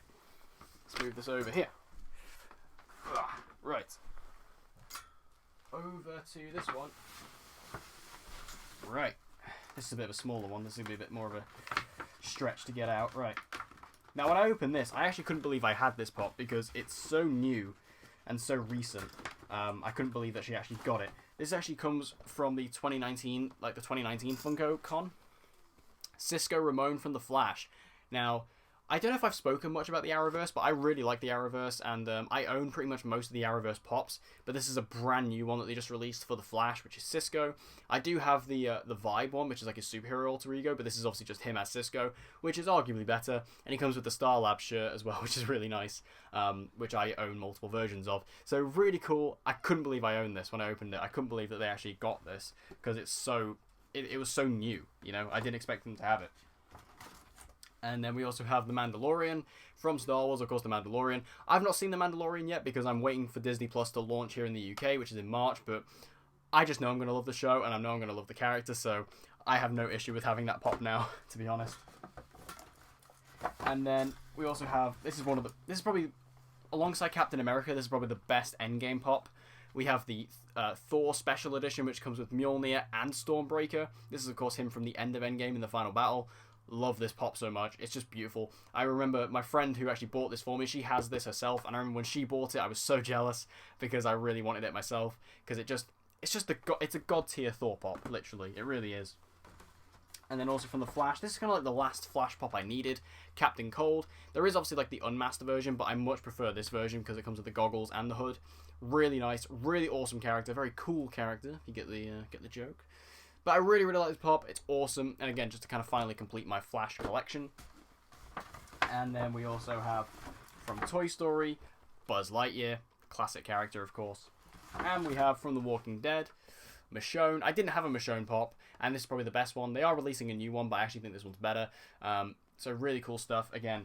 Let's move this over here. Right. Over to this one. Right. This is a bit of a smaller one. This is going to be a bit more of a stretch to get out. Right. Now, when I opened this, I actually couldn't believe I had this pop because it's so new and so recent. I couldn't believe that she actually got it. This actually comes from the 2019 Funko Con. Cisco Ramon from The Flash. Now, I don't know if I've spoken much about the Arrowverse, but I really like the Arrowverse, and I own pretty much most of the Arrowverse pops, but this is a brand new one that they just released for The Flash, which is Cisco. I do have the Vibe one, which is like his superhero alter ego, but this is obviously just him as Cisco, which is arguably better, and he comes with the Star Lab shirt as well, which is really nice, which I own multiple versions of. So really cool. I couldn't believe I owned this when I opened it. I couldn't believe that they actually got this, because it was so new, you know? I didn't expect them to have it. And then we also have The Mandalorian from Star Wars, of course, The Mandalorian. I've not seen The Mandalorian yet because I'm waiting for Disney Plus to launch here in the UK, which is in March, but I just know I'm going to love the show, and I know I'm going to love the character, so I have no issue with having that pop now, to be honest. And then we also have, this is probably, alongside Captain America, this is probably the best Endgame pop. We have the Thor Special Edition, which comes with Mjolnir and Stormbreaker. This is, of course, him from the end of Endgame in the final battle. Love this pop so much. It's just beautiful. I remember my friend who actually bought this for me, she has this herself, and I remember when she bought it, I was so jealous because I really wanted it myself, because it's a god tier Thor pop, literally. It really is. And then also from the Flash, this is kind of like the last Flash pop I needed, Captain Cold. There is obviously like the unmasked version, but I much prefer this version because it comes with the goggles and the hood. Really nice, really awesome character, very cool character, if you get the joke. But I really, really like this pop. It's awesome. And again, just to kind of finally complete my Flash collection. And then we also have, from Toy Story, Buzz Lightyear. Classic character, of course. And we have, from The Walking Dead, Michonne. I didn't have a Michonne pop, and this is probably the best one. They are releasing a new one, but I actually think this one's better. So really cool stuff. Again,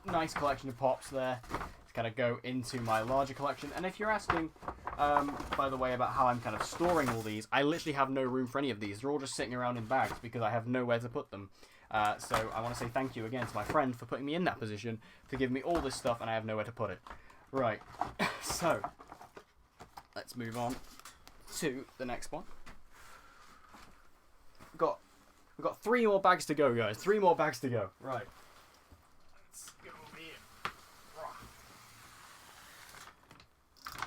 nice collection of pops there to kind of go into my larger collection. And if you're asking, by the way, about how I'm kind of storing all these, I literally have no room for any of these. They're all just sitting around in bags because I have nowhere to put them. So I want to say thank you again to my friend for putting me in that position to give me all this stuff, and I have nowhere to put it. Right, so let's move on to the next one. We've got 3 more bags to go, guys. 3 more bags to go. Right. Let's go over here.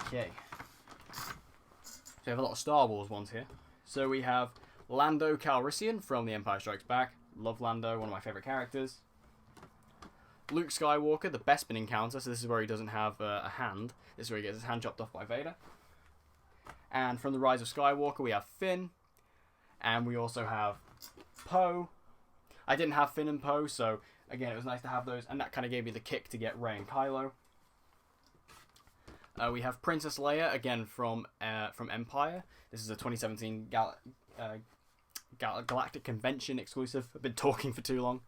Okay. So we have a lot of Star Wars ones here. So we have Lando Calrissian from The Empire Strikes Back. Love Lando, one of my favourite characters. Luke Skywalker, the Bespin encounter. So this is where he doesn't have a hand. This is where he gets his hand chopped off by Vader. And from The Rise of Skywalker, we have Finn. And we also have Poe. I didn't have Finn and Poe, so again, it was nice to have those. And that kind of gave me the kick to get Rey and Kylo. We have Princess Leia, again from Empire. This is a 2017 Galactic Convention exclusive. I've been talking for too long.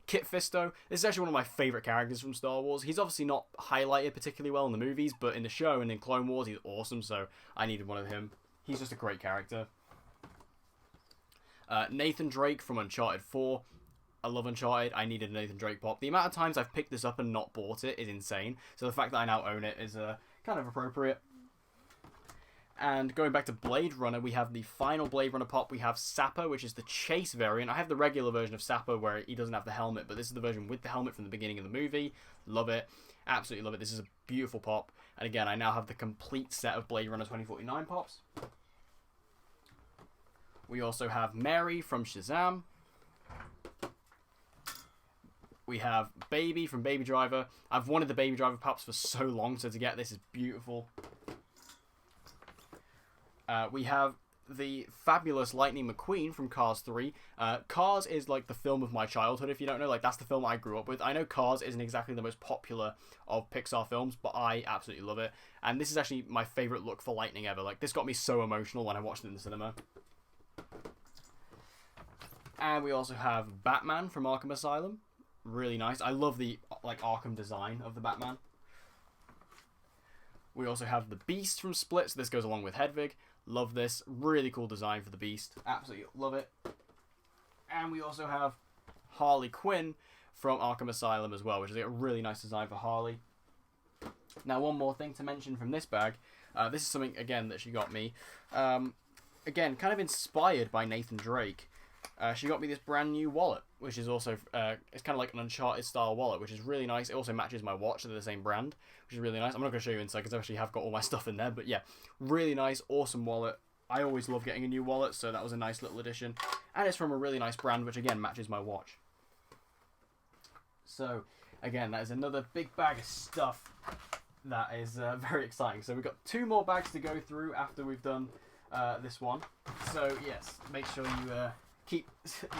Kit Fisto. This is actually one of my favourite characters from Star Wars. He's obviously not highlighted particularly well in the movies, but in the show and in Clone Wars, he's awesome, so I needed one of him. He's just a great character. Nathan Drake from Uncharted 4. I love Uncharted. I needed a Nathan Drake pop. The amount of times I've picked this up and not bought it is insane, so the fact that I now own it is kind of appropriate. And going back to Blade Runner, we have the final Blade Runner pop. We have Sapper, which is the chase variant. I have the regular version of Sapper where he doesn't have the helmet, but this is the version with the helmet from the beginning of the movie. Love it. Absolutely love it. This is a beautiful pop. And again, I now have the complete set of Blade Runner 2049 pops. We also have Mary from Shazam. We have Baby from Baby Driver. I've wanted the Baby Driver pops for so long, so to get this is beautiful. We have the fabulous Lightning McQueen from Cars 3. Cars is like the film of my childhood, if you don't know. Like, that's the film I grew up with. I know Cars isn't exactly the most popular of Pixar films, but I absolutely love it. And this is actually my favourite look for Lightning ever. Like, this got me so emotional when I watched it in the cinema. And we also have Batman from Arkham Asylum. Really nice. I love the Arkham design of the Batman. We also have the Beast from Split, so this goes along with Hedwig. Love this. Really cool design for the Beast. Absolutely love it. And we also have Harley Quinn from Arkham Asylum as well, which is a really nice design for Harley. Now, one more thing to mention from this bag. This is something, again, that she got me. Again, kind of inspired by Nathan Drake. She got me this brand new wallet, which is also, it's kind of like an Uncharted style wallet, which is really nice. It also matches my watch, so they're the same brand, which is really nice. I'm not going to show you inside because I actually have got all my stuff in there, but yeah, really nice, awesome wallet. I always love getting a new wallet, so that was a nice little addition. And it's from a really nice brand, which again matches my watch. So, again, that is another big bag of stuff that is very exciting. So we've got 2 more bags to go through after we've done this one. So, yes, make sure you keep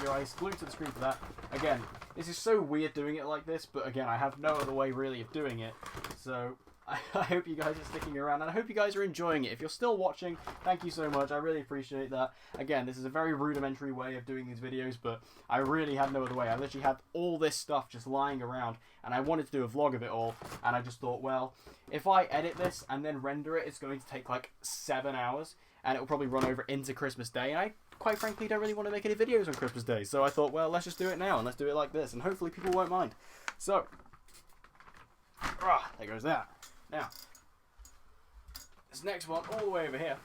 your eyes glued to the screen for that. Again, this is so weird doing it like this, but again, I have no other way really of doing it. So I hope you guys are sticking around, and I hope you guys are enjoying it. If you're still watching, thank you so much. I really appreciate that. Again, this is a very rudimentary way of doing these videos, but I really had no other way. I literally had all this stuff just lying around, and I wanted to do a vlog of it all, and I just thought, well, if I edit this and then render it, it's going to take like 7 hours, and it will probably run over into Christmas Day, and I quite frankly don't really want to make any videos on Christmas Day, so I thought, well, let's just do it now, and let's do it like this, and hopefully people won't mind. So, there goes that. Now, this next one, all the way over here,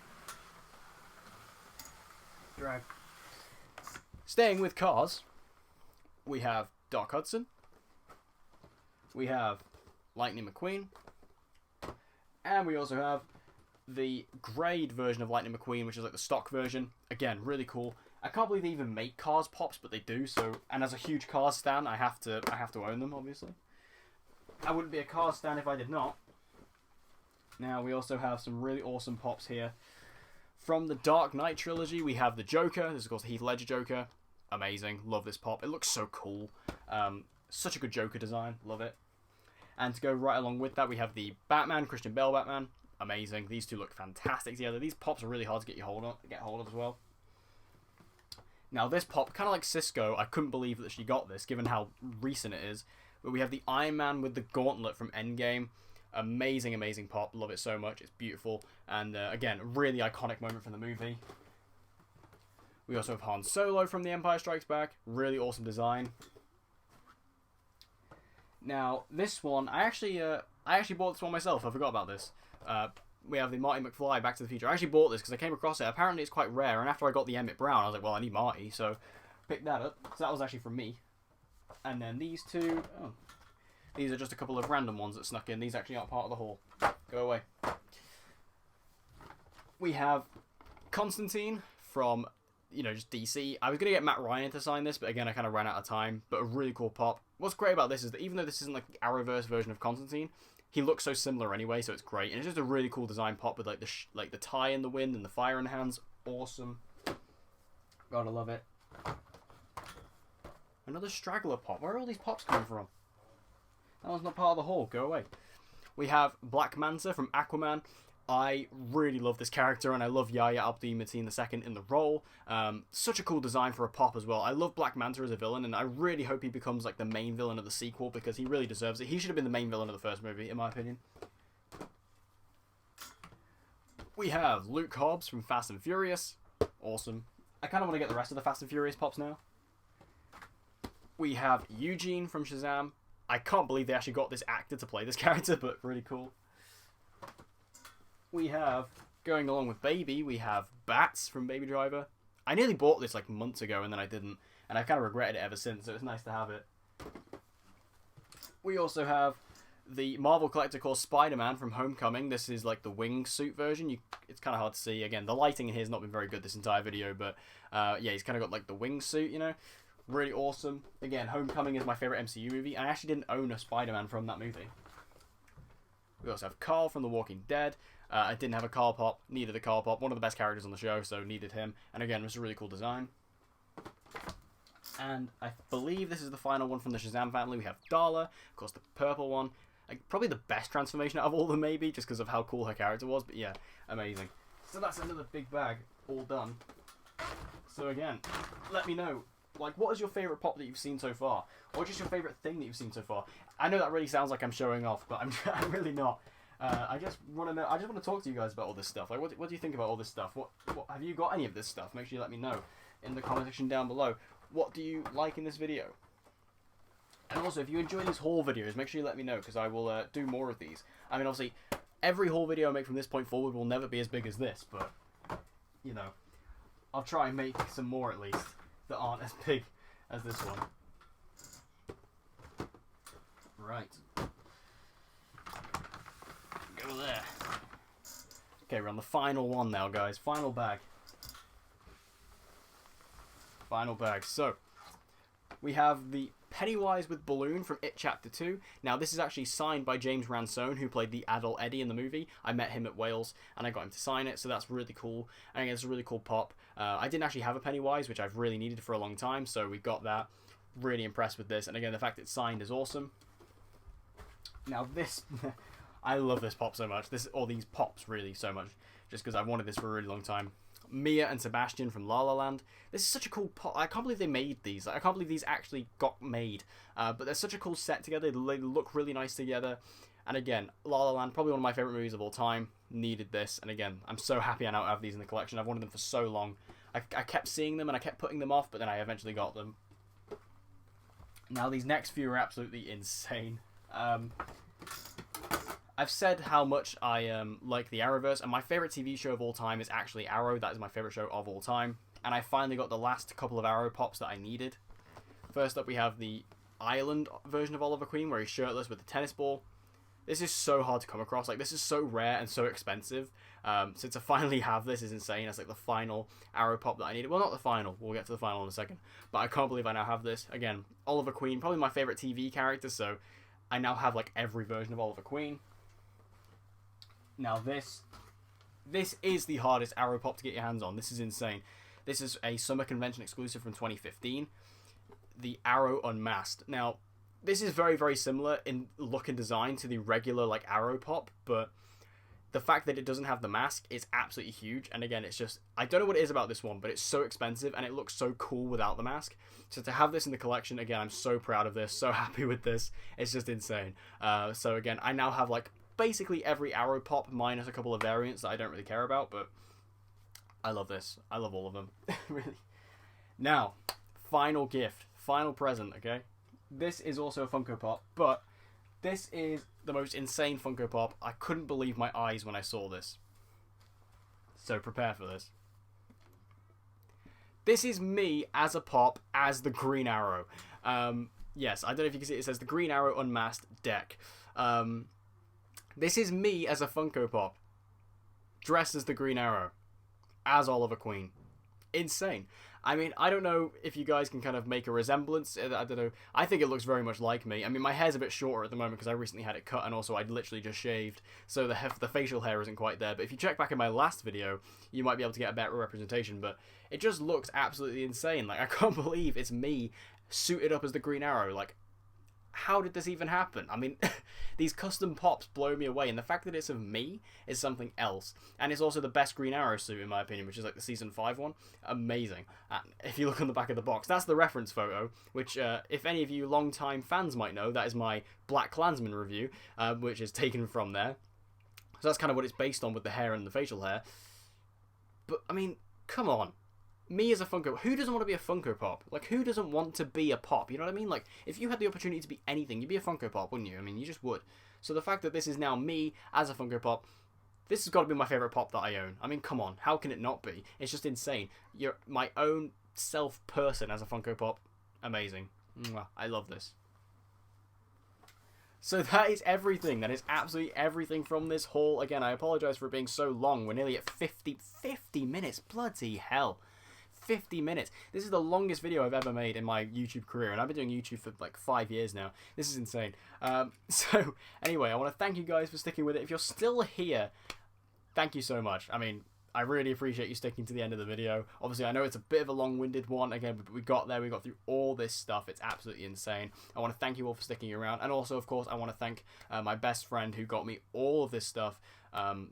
drag. Staying with cars, We have Doc Hudson. We have Lightning McQueen. And we also have the grade version of Lightning McQueen, which is like the stock version. Again, really cool. I can't believe they even make Cars Pops, but they do. So, and as a huge Cars stan, I have to own them, obviously. I wouldn't be a Cars stan if I did not. Now, we also have some really awesome Pops here. From the Dark Knight trilogy, we have the Joker. This is, of course, the Heath Ledger Joker. Amazing. Love this Pop. It looks so cool. Such a good Joker design. Love it. And to go right along with that, we have the Batman, Christian Bale Batman. Amazing. These two look fantastic together. These Pops are really hard to get hold of as well. Now, this Pop, kind of like Cisco, I couldn't believe that she got this, given how recent it is. But we have the Iron Man with the gauntlet from Endgame. Amazing, amazing Pop. Love it so much. It's beautiful. And, again, really iconic moment from the movie. We also have Han Solo from The Empire Strikes Back. Really awesome design. Now, this one, I actually bought this one myself. I forgot about this. We have the Marty McFly Back to the Future. I actually bought this because I came across it. Apparently, it's quite rare. And after I got the Emmett Brown, I was like, well, I need Marty. So, picked that up. So, that was actually from me. And then these two... Oh, these are just a couple of random ones that snuck in. These actually aren't part of the haul. Go away. We have Constantine from, just DC. I was going to get Matt Ryan to sign this, but again, I kind of ran out of time. But a really cool Pop. What's great about this is that even though this isn't like the Arrowverse version of Constantine, he looks so similar anyway, so it's great. And it's just a really cool design Pop with like the tie in the wind and the fire in the hands. Awesome. Gotta love it. Another straggler Pop. Where are all these Pops coming from? That one's not part of the haul. Go away. We have Black Manta from Aquaman. I really love this character, and I love Yahya Abdul-Mateen II in the role. Such a cool design for a Pop as well. I love Black Manta as a villain, and I really hope he becomes like the main villain of the sequel, because he really deserves it. He should have been the main villain of the first movie, in my opinion. We have Luke Hobbs from Fast and Furious. Awesome. I kind of want to get the rest of the Fast and Furious Pops now. We have Eugene from Shazam. I can't believe they actually got this actor to play this character, but really cool. We have, going along with Baby, we have Bats from Baby Driver. I nearly bought this like months ago and then I didn't, and I've kind of regretted it ever since, so it's nice to have it. We also have the Marvel Collector called Spider-Man from Homecoming. This is like the wingsuit version. It's kind of hard to see. Again, the lighting in here has not been very good this entire video, but yeah, he's kind of got like the wingsuit, Really awesome. Again, Homecoming is my favourite MCU movie. I actually didn't own a Spider-Man from that movie. We also have Carl from The Walking Dead. I didn't have a Carl Pop. Needed a Carl Pop. One of the best characters on the show, so needed him. And again, it was a really cool design. And I believe this is the final one from the Shazam family. We have Darla. Of course, the purple one. Probably the best transformation out of all of them, maybe, just because of how cool her character was. But yeah, amazing. So that's another big bag, all done. So again, let me know. What is your favourite Pop that you've seen so far? Or just your favourite thing that you've seen so far? I know that really sounds like I'm showing off, but I'm really not. I just want to know. I just want to talk to you guys about all this stuff. What do you think about all this stuff? What have you got any of this stuff? Make sure you let me know in the comment section down below. What do you like in this video? And also, if you enjoy these haul videos, make sure you let me know, because I will do more of these. I mean, obviously, every haul video I make from this point forward will never be as big as this, but I'll try and make some more at least that aren't as big as this one. Right. Go there. Okay, we're on the final one now, guys. Final bag. Final bag. So, we have the Pennywise with Balloon from It Chapter 2. Now, this is actually signed by James Ransone, who played the adult Eddie in the movie. I met him at Wales, and I got him to sign it, so that's really cool. And again, it's a really cool Pop. I didn't actually have a Pennywise, which I've really needed for a long time, so we got that. Really impressed with this, and again, the fact it's signed is awesome. Now, this... I love this Pop so much. These Pops, really, so much. Just because I've wanted this for a really long time. Mia and Sebastian from La La Land. This is such a cool Pop. I can't believe they made these. I can't believe these actually got made. But they're such a cool set together. They look really nice together. And again, La La Land, probably one of my favourite movies of all time. Needed this. And again, I'm so happy I now have these in the collection. I've wanted them for so long. I kept seeing them and I kept putting them off, but then I eventually got them. Now, these next few are absolutely insane. I've said how much I like the Arrowverse, and my favourite TV show of all time is actually Arrow. That is my favourite show of all time. And I finally got the last couple of Arrow Pops that I needed. First up, we have the Island version of Oliver Queen, where he's shirtless with a tennis ball. This is so hard to come across. Like, this is so rare and so expensive. So to finally have this is insane. That's like the final Arrow pop that I needed. Well, not the final. We'll get to the final in a second. But I can't believe I now have this. Again, Oliver Queen, probably my favorite TV character. So I now have like every version of Oliver Queen. Now this is the hardest Arrow pop to get your hands on. This is insane. This is a summer convention exclusive from 2015. The Arrow Unmasked. Now, this is very, very similar in look and design to the regular, like, Arrow pop, but the fact that it doesn't have the mask is absolutely huge. And again, it's just, I don't know what it is about this one, but it's so expensive and it looks so cool without the mask. So to have this in the collection, again, I'm so proud of this, so happy with this. It's just insane. So again, I now have, like, basically every Arrow pop minus a couple of variants that I don't really care about, but I love this. I love all of them. Really. Now, final gift, final present, okay? This is also a Funko Pop, but this is the most insane Funko Pop. I couldn't believe my eyes when I saw this. So prepare for this. This is me as a pop as the Green Arrow. Yes, I don't know if you can see it. It says the Green Arrow Unmasked deck. This is me as a Funko Pop, dressed as the Green Arrow, as Oliver Queen. Insane. I mean, I don't know if you guys can kind of make a resemblance. I don't know. I think it looks very much like me. I mean, my hair's a bit shorter at the moment because I recently had it cut, and also I'd literally just shaved, so the facial hair isn't quite there. But if you check back in my last video, you might be able to get a better representation. But it just looks absolutely insane. Like, I can't believe it's me suited up as the Green Arrow. Like, how did this even happen? I mean, these custom pops blow me away, and the fact that it's of me is something else. And it's also the best Green Arrow suit, in my opinion, which is like the Season 5 one. Amazing. And if you look on the back of the box, that's the reference photo, which, if any of you long-time fans might know, that is my Black Klansman review, which is taken from there. So that's kind of what it's based on with the hair and the facial hair. But, I mean, come on. Me as a Funko, who doesn't want to be a Funko Pop? Like, who doesn't want to be a Pop? You know what I mean? Like, if you had the opportunity to be anything, you'd be a Funko Pop, wouldn't you? I mean, you just would. So the fact that this is now me as a Funko Pop, this has got to be my favourite Pop that I own. I mean, come on, how can it not be? It's just insane. You're my own self-person as a Funko Pop. Amazing. Mwah. I love this. So that is everything. That is absolutely everything from this haul. Again, I apologise for it being so long. We're nearly at 50 minutes. Bloody hell. 50 minutes. This is the longest video I've ever made in my YouTube career, and I've been doing YouTube for like 5 years now. This is insane. So anyway, I want to thank you guys for sticking with it. If you're still here, thank you so much. I mean, I really appreciate you sticking to the end of the video. Obviously, I know it's a bit of a long-winded one, again, but we got there. We got through all this stuff. It's absolutely insane. I want to thank you all for sticking around, and also, of course, I want to thank my best friend who got me all of this stuff.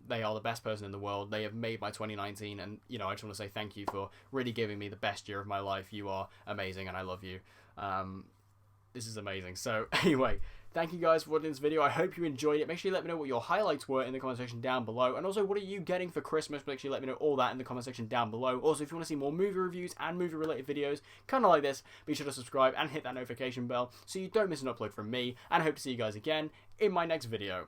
They are the best person in the world. They have made my 2019, and, you know, I just want to say thank you for really giving me the best year of my life. You are amazing, and I love you. This is amazing. So, anyway, thank you guys for watching this video. I hope you enjoyed it. Make sure you let me know what your highlights were in the comment section down below. And also, what are you getting for Christmas? Make sure you let me know all that in the comment section down below. Also, if you want to see more movie reviews and movie-related videos, kind of like this, be sure to subscribe and hit that notification bell so you don't miss an upload from me. And I hope to see you guys again in my next video.